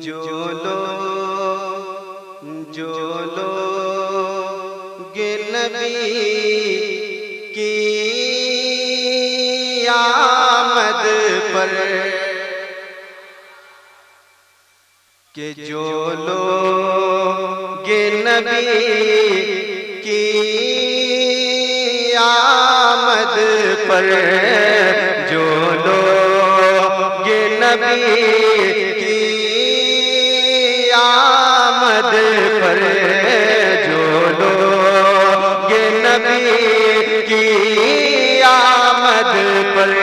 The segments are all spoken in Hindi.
जो लो जो लो गे नबी की आमद पर के जो लोगे नबी की आमद पर जो लोगे नबी की आमद पर जो लोगे नबी की आमद पर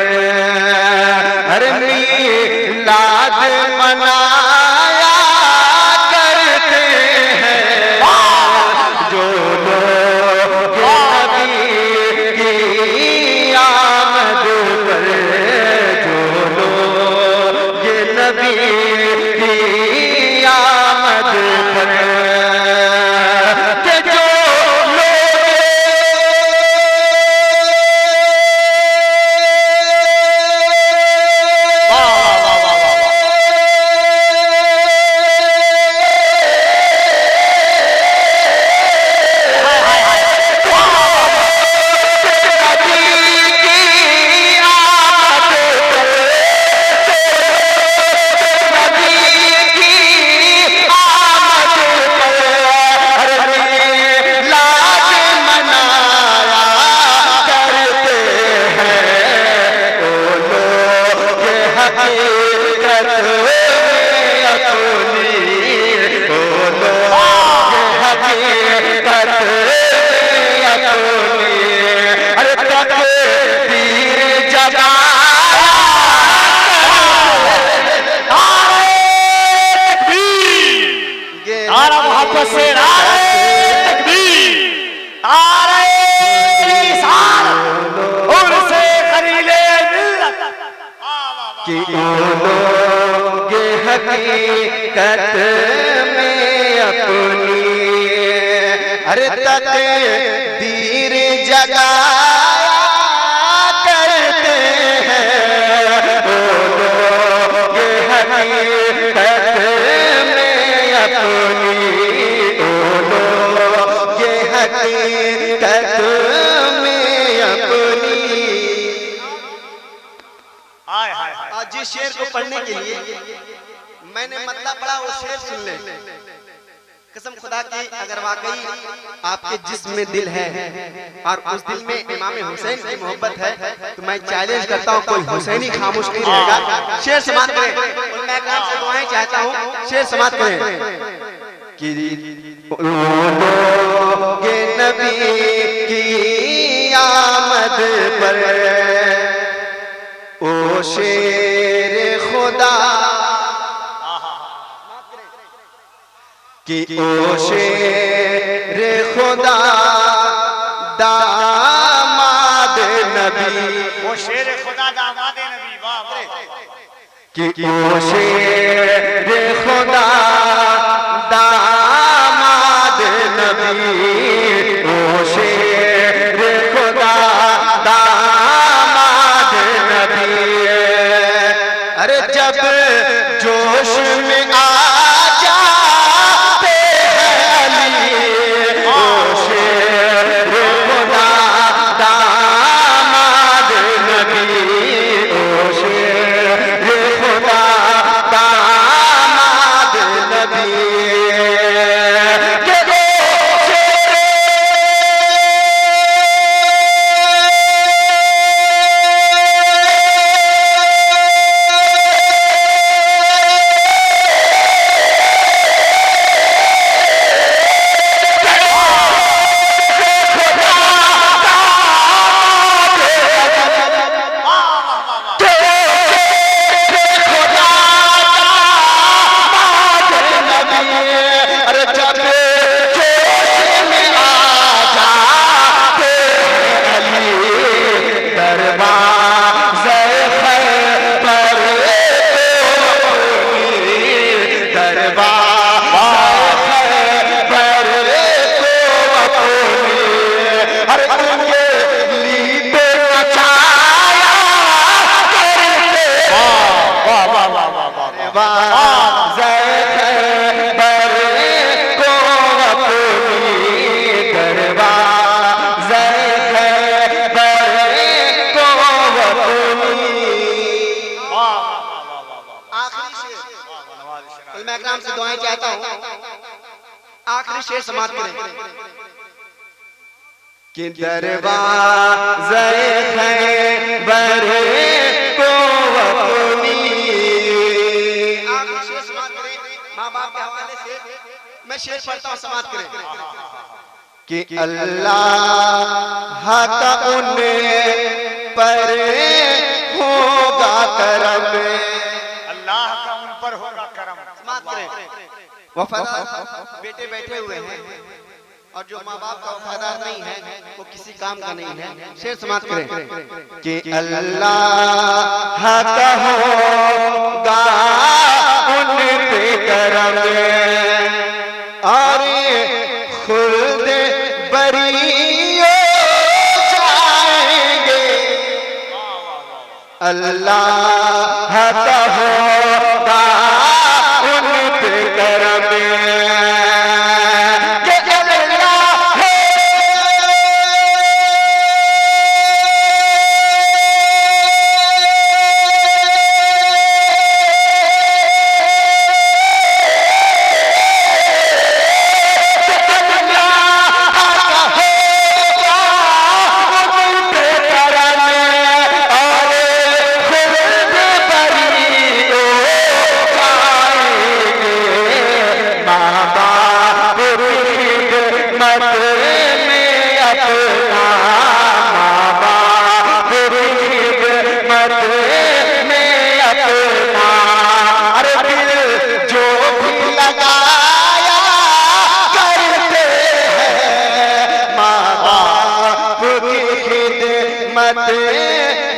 हर मिलाद मनाया करते हैं जो लोग नबी की आमद पर जो लोग नबी की आमद पर कि लोगे हकीकत में अपनी अरे तकदीर जगा करते हैं लोगे हकीकत में अपनी लोगे हकीकत में अपनी। जिस शेर को पढ़ने के लिए मैंने मतलब पढ़ा वो शेर सुन ले। कसम खुदा की अगर वाकई आपके जिस्म में दिल है और उस दिल में इमाम हुसैन की मोहब्बत है तो मैं चैलेंज करता हूँ कोई हुसैनी खामोश नहीं रहेगा। शेर समाप्त करें और मैं कान से दुआएं चाहता हूँ। शेर समाप्त करें कि लोगे नबी की आमद पर ओ शेर खुदा कि ओ शेर खुदा दामाद नबी वो शेर खुदा दामाद नबी वाह वाह कि ओ शेर खुदा दामाद नबी ओ शेर खुदा अरे जब जोश में आ जाते हैं अली ओ शेर खुदा दामाद नबी ओ शेर खुदा दामाद नबी दरवाज़े खैबर को अपनी दरवाज़े खैबर को अपनी। आखिरी शेर उलमा इकराम से दुआएं चाहता हूँ, आखिरी शेर समाप्त करें कि दरवाज़े खैबर को अपनी। आखिरी शेर समाप्त करें माँ बाप के हवाले से। मैं शेर पढ़ता हूँ, समाप्त करें कि अल्लाह का उन पर होगा करम, अल्लाह का उन पर होगा करम। समाप्त करें। वफादार बेटे बैठे हुए हैं और जो माँ बाप का वफादार नहीं है वो किसी काम का नहीं है। शेर समाप्त करें कि अल्लाह का होगा उन पे करम और खुद बरी जाएंगे। अल्लाह का होगा उन पे करम कि अल्लाह है।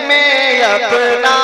में अपना